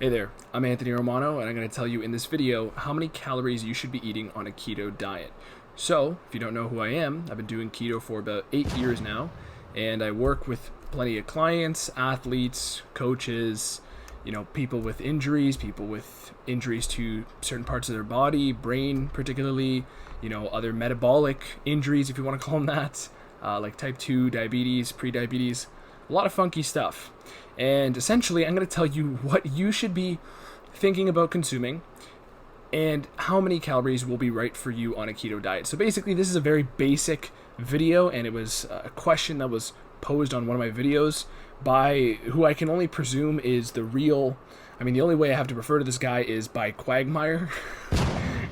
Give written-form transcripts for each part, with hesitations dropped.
Hey there, I'm Anthony Romano, and I'm going to tell you in this video how many calories you should be eating on a keto diet. So, if you don't know who I am, I've been doing keto for about 8 years now, and I work with plenty of clients, athletes, coaches, people with injuries to certain parts of their body, brain particularly, other metabolic injuries, if you want to call them that, like type 2 diabetes, pre-diabetes, a lot of funky stuff. And essentially, I'm going to tell you what you should be thinking about consuming and how many calories will be right for you on a keto diet. So basically, this is a very basic video, and it was a question that was posed on one of my videos by who I can only presume is the only way I have to refer to this guy is by Quagmire,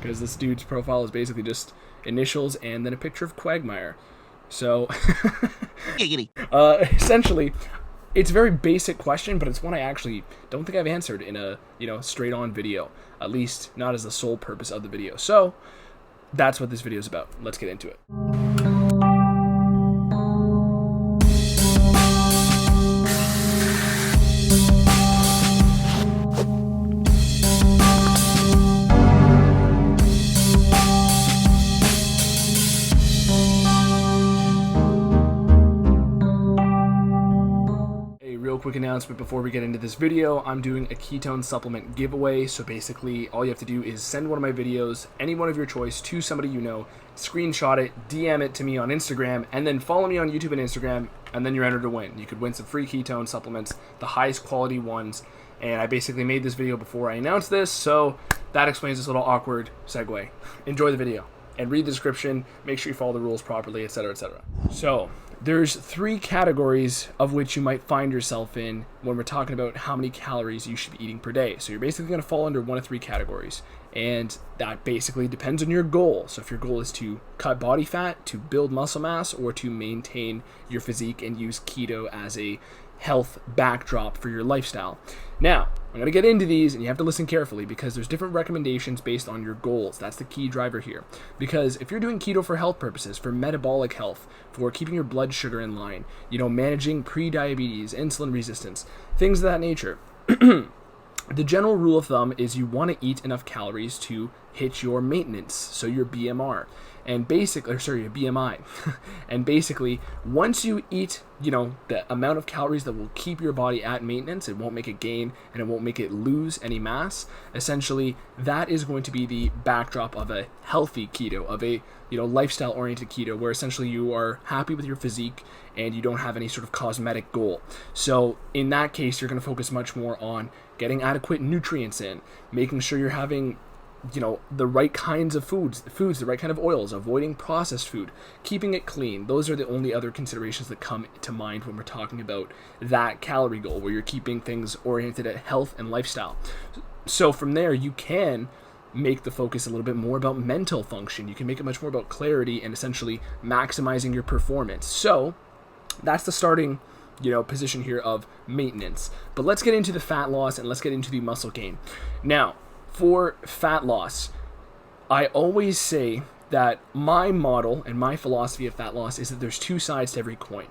because this dude's profile is basically just initials and then a picture of Quagmire. So, essentially, it's a very basic question, but it's one I actually don't think I've answered in a, straight-on video, at least not as the sole purpose of the video. So, that's what this video is about. Let's get into it. Quick announcement before we get into this video. I'm doing a ketone supplement giveaway, so basically all you have to do is send one of my videos, any one of your choice, to somebody you know, screenshot it, DM it to me on Instagram, and then follow me on YouTube and Instagram, and then you're entered to win. You could win some free ketone supplements, the highest quality ones, and I basically made this video before I announced this, so that explains this little awkward segue. Enjoy the video and read the description, make sure you follow the rules properly, etc., etc. So, there's 3 categories of which you might find yourself in when we're talking about how many calories you should be eating per day. So you're basically going to fall under one of 3 categories, and that basically depends on your goal. So if your goal is to cut body fat, to build muscle mass, or to maintain your physique and use keto as a health backdrop for your lifestyle. Now, I'm going to get into these, and you have to listen carefully because there's different recommendations based on your goals. That's the key driver here. Because if you're doing keto for health purposes, for metabolic health, for keeping your blood sugar in line, managing pre-diabetes, insulin resistance, things of that nature, the general rule of thumb is you want to eat enough calories to hit your maintenance, so your BMR, and your BMI. And basically, once you eat, the amount of calories that will keep your body at maintenance, it won't make it gain and it won't make it lose any mass. Essentially, that is going to be the backdrop of a healthy keto, of a lifestyle-oriented keto, where essentially you are happy with your physique and you don't have any sort of cosmetic goal. So in that case, you're going to focus much more on getting adequate nutrients in, making sure you're having the right kinds of foods, the right kind of oils, avoiding processed food, keeping it clean. Those are the only other considerations that come to mind when we're talking about that calorie goal, where you're keeping things oriented at health and lifestyle. So from there, you can make the focus a little bit more about mental function. You can make it much more about clarity and essentially maximizing your performance. So that's the starting position here of maintenance. But let's get into the fat loss and let's get into the muscle gain. Now, for fat loss, I always say that my model and my philosophy of fat loss is that there's 2 sides to every coin.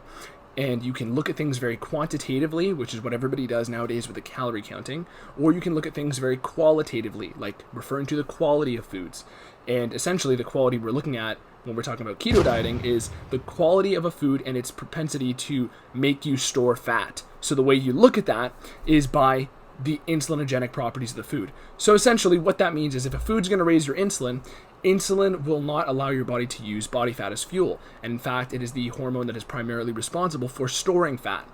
And you can look at things very quantitatively, which is what everybody does nowadays with the calorie counting, or you can look at things very qualitatively, like referring to the quality of foods. And essentially the quality we're looking at when we're talking about keto dieting is the quality of a food and its propensity to make you store fat. So the way you look at that is by the insulinogenic properties of the food. So essentially what that means is if a food's going to raise your insulin, insulin will not allow your body to use body fat as fuel. And in fact, it is the hormone that is primarily responsible for storing fat.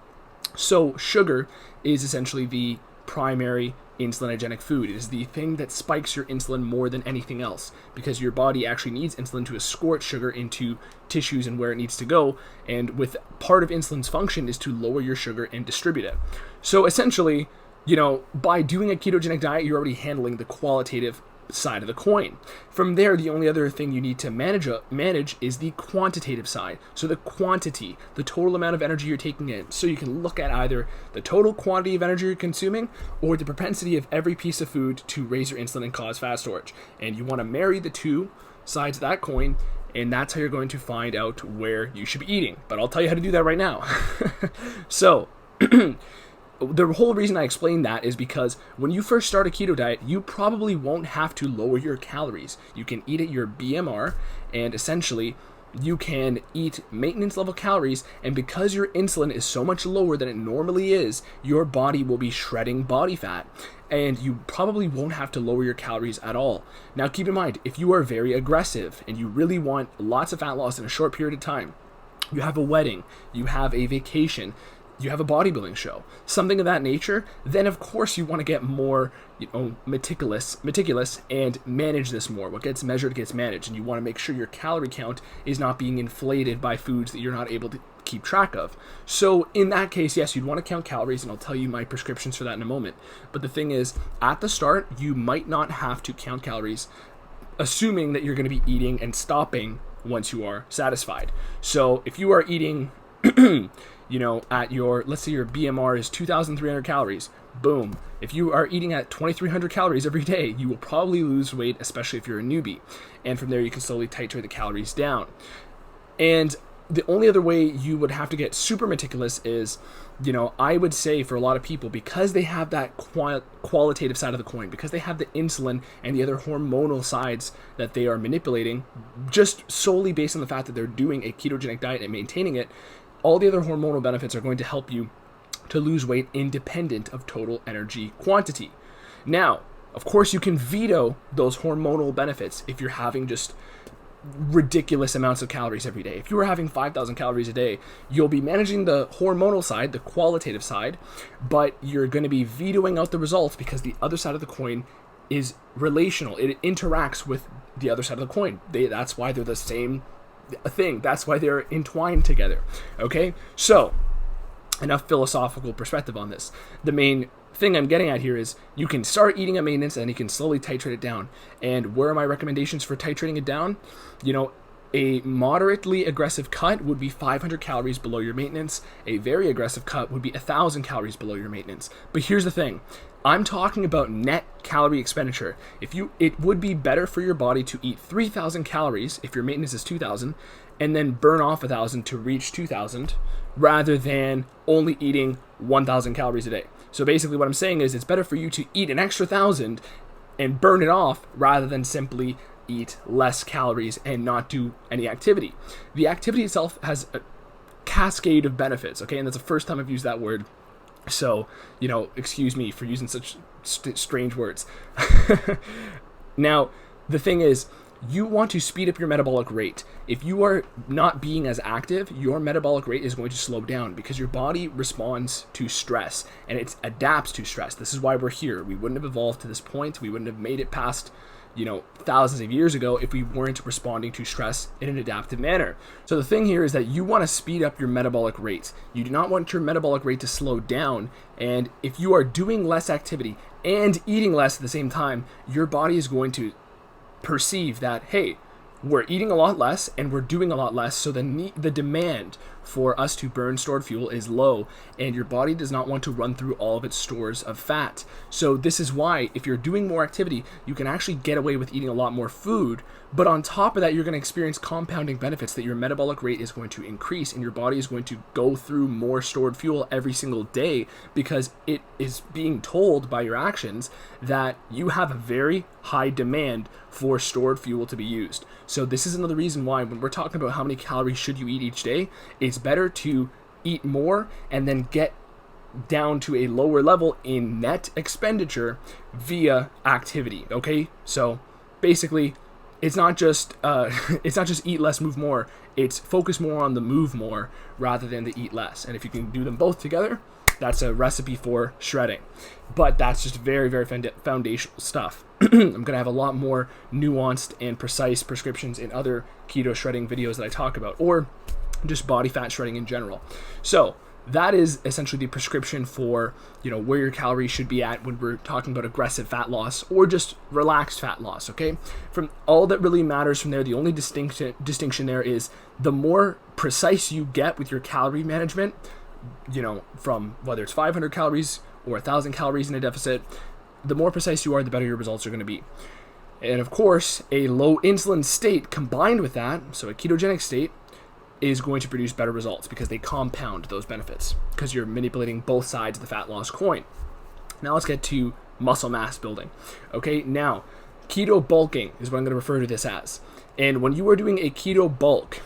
So sugar is essentially the primary insulinogenic food. It is the thing that spikes your insulin more than anything else, because your body actually needs insulin to escort sugar into tissues and where it needs to go. And with part of insulin's function is to lower your sugar and distribute it. So essentially, by doing a ketogenic diet, you're already handling the qualitative side of the coin. From there, the only other thing you need to manage is the quantitative side. So the quantity, the total amount of energy you're taking in. So you can look at either the total quantity of energy you're consuming or the propensity of every piece of food to raise your insulin and cause fat storage. And you want to marry the 2 sides of that coin, and that's how you're going to find out where you should be eating. But I'll tell you how to do that right now. So the whole reason I explain that is because when you first start a keto diet, you probably won't have to lower your calories. You can eat at your BMR, and essentially you can eat maintenance level calories, and because your insulin is so much lower than it normally is, your body will be shredding body fat, and you probably won't have to lower your calories at all. Now keep in mind, if you are very aggressive and you really want lots of fat loss in a short period of time, you have a wedding, you have a vacation, you have a bodybuilding show, something of that nature, then of course you want to get more, meticulous and manage this more. What gets measured gets managed, and you want to make sure your calorie count is not being inflated by foods that you're not able to keep track of. So in that case, yes, you'd want to count calories, and I'll tell you my prescriptions for that in a moment. But the thing is, at the start, you might not have to count calories, assuming that you're going to be eating and stopping once you are satisfied. So if you are eating at your, let's say your BMR is 2,300 calories, boom. If you are eating at 2,300 calories every day, you will probably lose weight, especially if you're a newbie. And from there, you can slowly titrate the calories down. And the only other way you would have to get super meticulous is, I would say for a lot of people, because they have that qualitative side of the coin, because they have the insulin and the other hormonal sides that they are manipulating, just solely based on the fact that they're doing a ketogenic diet and maintaining it, all the other hormonal benefits are going to help you to lose weight independent of total energy quantity. Now, of course, you can veto those hormonal benefits if you're having just ridiculous amounts of calories every day. If you were having 5,000 calories a day, you'll be managing the hormonal side, the qualitative side, but you're going to be vetoing out the results because the other side of the coin is relational. It interacts with the other side of the coin. That's why they're the same thing. That's why they're entwined together. Okay? So, enough philosophical perspective on this. The main thing I'm getting at here is you can start eating at maintenance and you can slowly titrate it down. And where are my recommendations for titrating it down? A moderately aggressive cut would be 500 calories below your maintenance. A very aggressive cut would be 1,000 calories below your maintenance. But here's the thing. I'm talking about net calorie expenditure. It would be better for your body to eat 3,000 calories if your maintenance is 2,000 and then burn off 1,000 to reach 2,000 rather than only eating 1,000 calories a day. So basically what I'm saying is it's better for you to eat an extra 1,000 and burn it off rather than simply eat less calories and not do any activity. The activity itself has a cascade of benefits, okay? And that's the first time I've used that word. So, excuse me for using such strange words. Now, the thing is, you want to speed up your metabolic rate. If you are not being as active, your metabolic rate is going to slow down because your body responds to stress and it adapts to stress. This is why we're here. We wouldn't have evolved to this point. We wouldn't have made it past thousands of years ago if we weren't responding to stress in an adaptive manner. So the thing here is that you want to speed up your metabolic rate. You do not want your metabolic rate to slow down. And if you are doing less activity and eating less at the same time, your body is going to perceive that, hey, we're eating a lot less and we're doing a lot less, so the demand for us to burn stored fuel is low, and your body does not want to run through all of its stores of fat. So this is why if you're doing more activity, you can actually get away with eating a lot more food, but on top of that, you're going to experience compounding benefits that your metabolic rate is going to increase and your body is going to go through more stored fuel every single day because it is being told by your actions that you have a very high demand for stored fuel to be used. So this is another reason why when we're talking about how many calories should you eat each day, it's better to eat more and then get down to a lower level in net expenditure via activity. Okay, so basically, it's not just eat less, move more. It's focus more on the move more rather than the eat less. And if you can do them both together, that's a recipe for shredding. But that's just very, very foundational stuff. I'm going to have a lot more nuanced and precise prescriptions in other keto shredding videos that I talk about, or just body fat shredding in general. So that is essentially the prescription for, where your calories should be at when we're talking about aggressive fat loss or just relaxed fat loss, okay? From all that really matters from there, the only distinction there is the more precise you get with your calorie management, from whether it's 500 calories or 1,000 calories in a deficit, the more precise you are, the better your results are going to be. And of course, a low insulin state combined with that, so a ketogenic state, is going to produce better results because they compound those benefits because you're manipulating both sides of the fat loss coin. Now let's get to muscle mass building. Okay, now keto bulking is what I'm going to refer to this as. And when you are doing a keto bulk,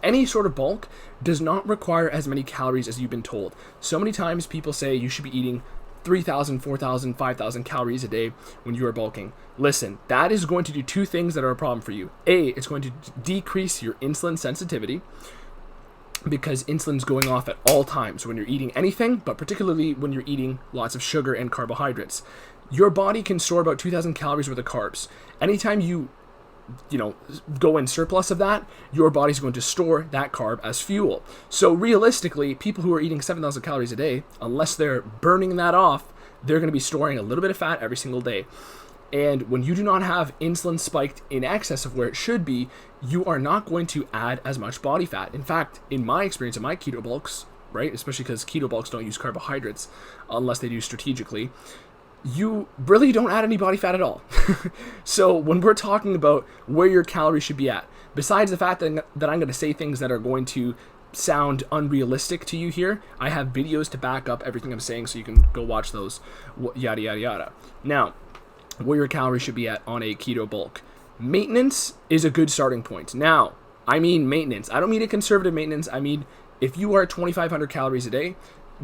any sort of bulk does not require as many calories as you've been told. So many times people say you should be eating 3,000, 4,000, 5,000 calories a day when you are bulking. Listen, that is going to do two things that are a problem for you. A, it's going to decrease your insulin sensitivity because insulin's going off at all times when you're eating anything, but particularly when you're eating lots of sugar and carbohydrates. Your body can store about 2,000 calories worth of carbs. Anytime you go in surplus of that, your body's going to store that carb as fuel. So realistically, people who are eating 7,000 calories a day, unless they're burning that off, they're going to be storing a little bit of fat every single day. And when you do not have insulin spiked in excess of where it should be, you are not going to add as much body fat. In fact, in my experience, in my keto bulks, right, especially because keto bulks don't use carbohydrates unless they do strategically, you really don't add any body fat at all. So when we're talking about where your calories should be at, besides the fact that I'm going to say things that are going to sound unrealistic to you here, I have videos to back up everything I'm saying, so you can go watch those, yada, yada, yada. Now, where your calories should be at on a keto bulk. Maintenance is a good starting point. Now, I mean maintenance. I don't mean a conservative maintenance. I mean, if you are at 2,500 calories a day,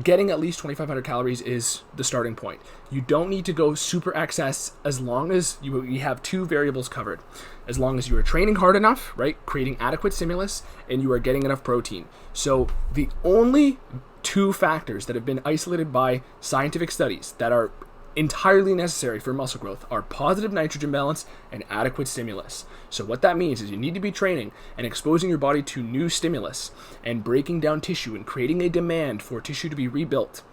getting at least 2,500 calories is the starting point. You don't need to go super excess as long as you have two variables covered. As long as you are training hard enough, right, creating adequate stimulus, and you are getting enough protein. So the only two factors that have been isolated by scientific studies that are entirely necessary for muscle growth are positive nitrogen balance and adequate stimulus. So what that means is you need to be training and exposing your body to new stimulus and breaking down tissue and creating a demand for tissue to be rebuilt.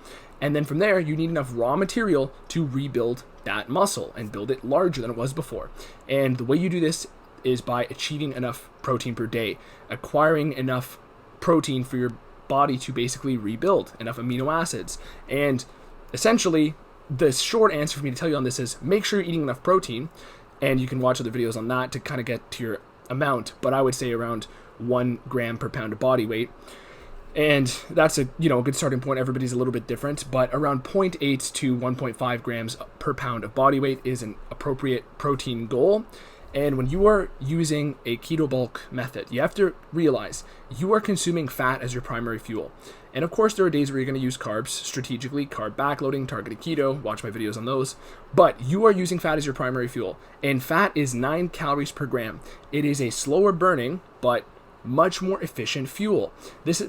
And then from there, you need enough raw material to rebuild that muscle and build it larger than it was before. And the way you do this is by achieving enough protein per day, acquiring enough protein for your body to basically rebuild, enough amino acids. And essentially, the short answer for me to tell you on this is make sure you're eating enough protein, and you can watch other videos on that to kind of get to your amount, but I would say around 1 gram per pound of body weight. And that's a good starting point. Everybody's a little bit different, but around 0.8 to 1.5 grams per pound of body weight is an appropriate protein goal. And when you are using a keto bulk method, you have to realize you are consuming fat as your primary fuel. And of course, there are days where you're going to use carbs strategically, carb backloading, targeted keto, watch my videos on those. But you are using fat as your primary fuel. And fat is 9 calories per gram. It is a slower burning, but much more efficient fuel.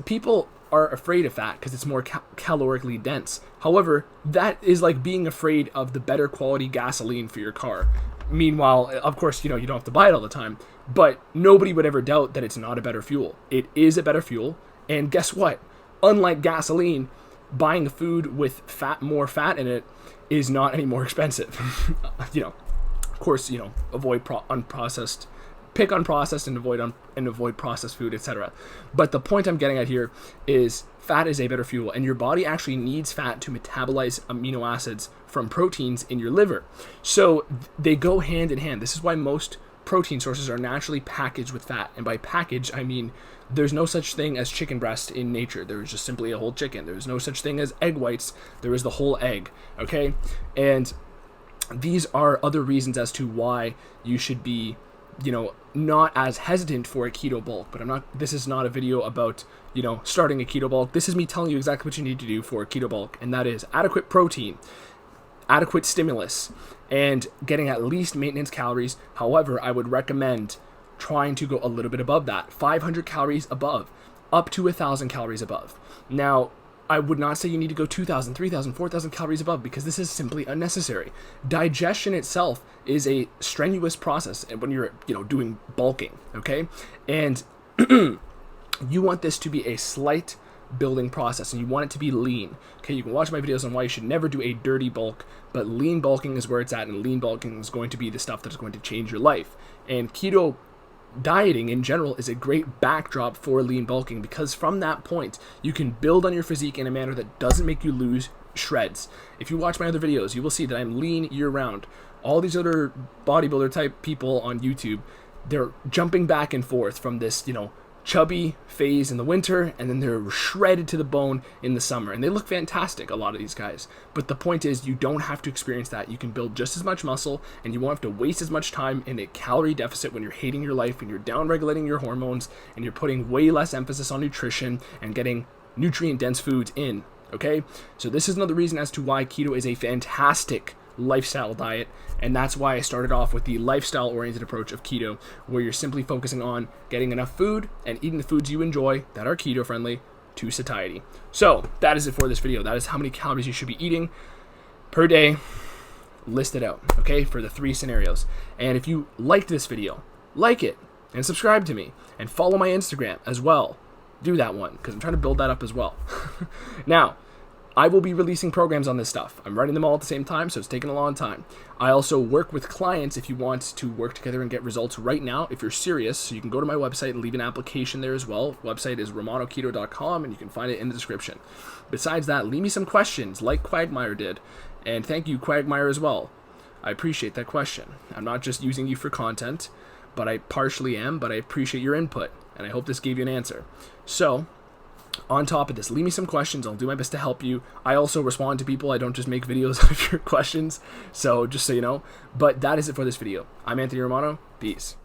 People are afraid of fat because it's more calorically dense. However, that is like being afraid of the better quality gasoline for your car. Meanwhile, of course, you don't have to buy it all the time, but nobody would ever doubt that it's not a better fuel. It is a better fuel, and guess what? Unlike gasoline, buying food with more fat in it is not any more expensive. Of course, avoid unprocessed, pick unprocessed and avoid processed food, etc. But the point I'm getting at here is fat is a better fuel, and your body actually needs fat to metabolize amino acids from proteins in your liver. So they go hand in hand. This is why most protein sources are naturally packaged with fat. And by package, I mean there's no such thing as chicken breast in nature. There is just simply a whole chicken. There's no such thing as egg whites. There is the whole egg, okay? And these are other reasons as to why you should be not as hesitant for a keto bulk. But this is not a video about starting a keto bulk. This is me telling you exactly what you need to do for a keto bulk, and that is adequate protein, adequate stimulus, and getting at least maintenance calories. However, I would recommend trying to go a little bit above that, 500 calories above, up to 1,000 calories above. Now, I would not say you need to go 2,000, 3,000, 4,000 calories above, because this is simply unnecessary. Digestion itself is a strenuous process when you're, doing bulking, okay? And you want this to be a slight building process, and you want it to be lean. Okay, you can watch my videos on why you should never do a dirty bulk, but lean bulking is where it's at, and lean bulking is going to be the stuff that's going to change your life. And keto dieting in general is a great backdrop for lean bulking, because from that point you can build on your physique in a manner that doesn't make you lose shreds. If you watch my other videos, you will see that I'm lean year round. All these other bodybuilder type people on YouTube, they're jumping back and forth from this chubby phase in the winter, and then they're shredded to the bone in the summer. And they look fantastic, a lot of these guys. But the point is, you don't have to experience that. You can build just as much muscle, and you won't have to waste as much time in a calorie deficit when you're hating your life and you're down-regulating your hormones and you're putting way less emphasis on nutrition and getting nutrient-dense foods in, okay? So this is another reason as to why keto is a fantastic lifestyle diet, and that's why I started off with the lifestyle oriented approach of keto, where you're simply focusing on getting enough food and eating the foods you enjoy that are keto friendly to satiety. So that is it for this video. That is how many calories you should be eating per day, listed out, okay, for the 3 scenarios. And if you liked this video, like it and subscribe to me and follow my Instagram as well. Do that one, because I'm trying to build that up as well. Now, I will be releasing programs on this stuff. I'm writing them all at the same time, so it's taking a long time. I also work with clients if you want to work together and get results right now, if you're serious. So you can go to my website and leave an application there as well. Website is romanoketo.com, and you can find it in the description. Besides that, leave me some questions like Quagmire did. And thank you, Quagmire, as well. I appreciate that question. I'm not just using you for content, but I partially am, but I appreciate your input, and I hope this gave you an answer. So, on top of this, leave me some questions. I'll do my best to help you. I also respond to people. I don't just make videos out of your questions. So just so you know. But that is it for this video. I'm Anthony Romano. Peace.